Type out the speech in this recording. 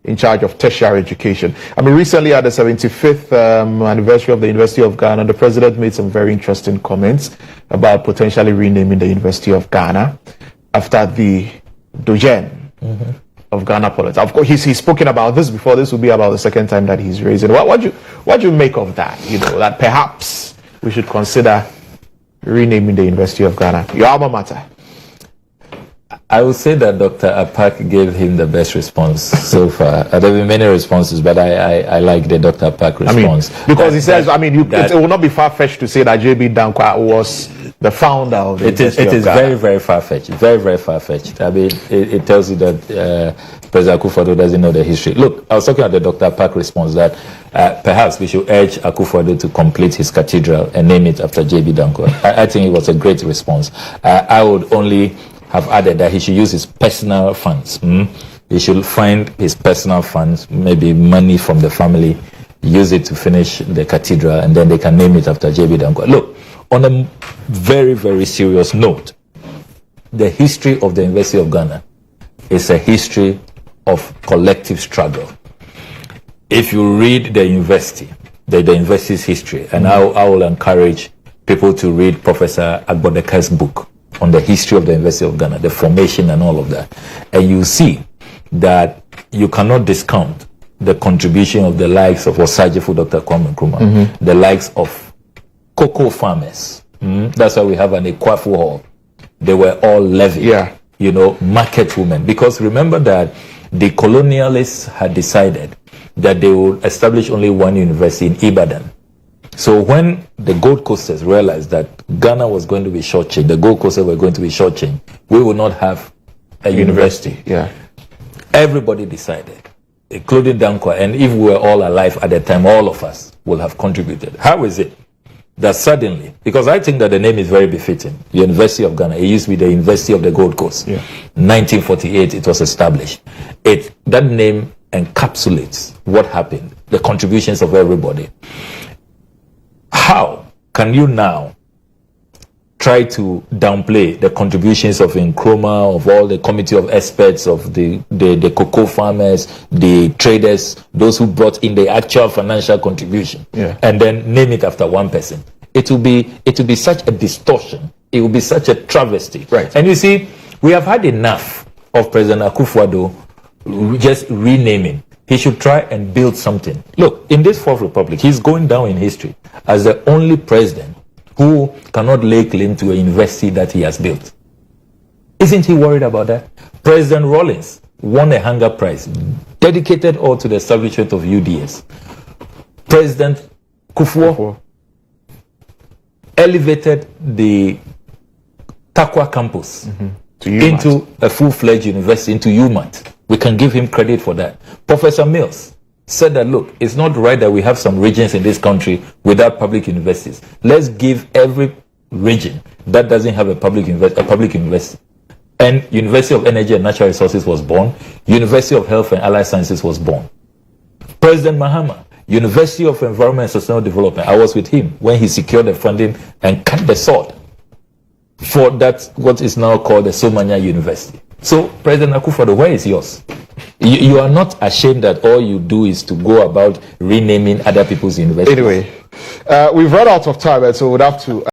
in charge of tertiary education. I mean, recently at the 75th anniversary of the University of Ghana, the president made some very interesting comments about potentially renaming the University of Ghana after the GHOne of Ghana politics. Of course, he's spoken about this before. This will be about the second time that he's raising it. What do you make of that? You know, that perhaps we should consider renaming the University of Ghana, your alma mater. I would say that Dr. Apak gave him the best response so far. There have been many responses, but I like the Dr. Apak response. I mean, because he says, it will not be far-fetched to say that JB Danquah was the founder of the University of Ghana. It is very, very far-fetched. Very, very far-fetched. I mean, it tells you that President Akufo-Addo doesn't know the history. Look, I was talking about the Dr. Apak response that perhaps we should urge Akufo-Addo to complete his cathedral and name it after JB Danquah. I think it was a great response. I would only have added that he should use his personal funds. He should find his personal funds, maybe money from the family, use it to finish the cathedral, and then they can name it after JB Danquah. Look, on a very, very serious note, the history of the University of Ghana is a history of collective struggle. If you read the university's history, and I will encourage people to read Professor Agbodeka's book on the history of the University of Ghana, the formation and all of that. And you see that you cannot discount the contribution of the likes of Osagyefo Dr. Kwame Nkrumah, the likes of cocoa farmers. That's why we have an Ekwafu Hall. They were all levy, market women. Because remember that the colonialists had decided that they would establish only one university in Ibadan. So when the Gold Coasters realized that Ghana was going to be shortchanged, the Gold Coasters were going to be shortchanged, we would not have a university. Everybody decided, including Danquah, and if we were all alive at the time, all of us will have contributed. How is it that suddenly, because I think that the name is very befitting, the University of Ghana, it used to be the University of the Gold Coast. 1948, it was established. That name encapsulates what happened, the contributions of everybody. How can you now try to downplay the contributions of Nkrumah, of all the committee of experts, of the cocoa farmers, the traders, those who brought in the actual financial contribution, and then name it after one person? It will be such a distortion. It will be such a travesty. And you see, we have had enough of President Akufo-Addo just renaming. He should try and build something. Look, in this Fourth Republic, he's going down in history as the only president who cannot lay claim to a university that he has built. Isn't he worried about that? President Rawlings won a hunger prize, dedicated all to the establishment of UDS. President Kufuor elevated the Takwa campus into a full-fledged university, into UMAT. We can give him credit for that. Professor Mills said that, look, it's not right that we have some regions in this country without public universities. Let's give every region that doesn't have a public university. And University of Energy and Natural Resources was born. University of Health and Allied Sciences was born. President Mahama, University of Environment and Sustainable Development, I was with him when he secured the funding and cut the sword for that, what is now called the Somanya University. So, President Akufo-Addo, where is yours? You are not ashamed that all you do is to go about renaming other people's universities. Anyway, we've run out of time, and so we'll have to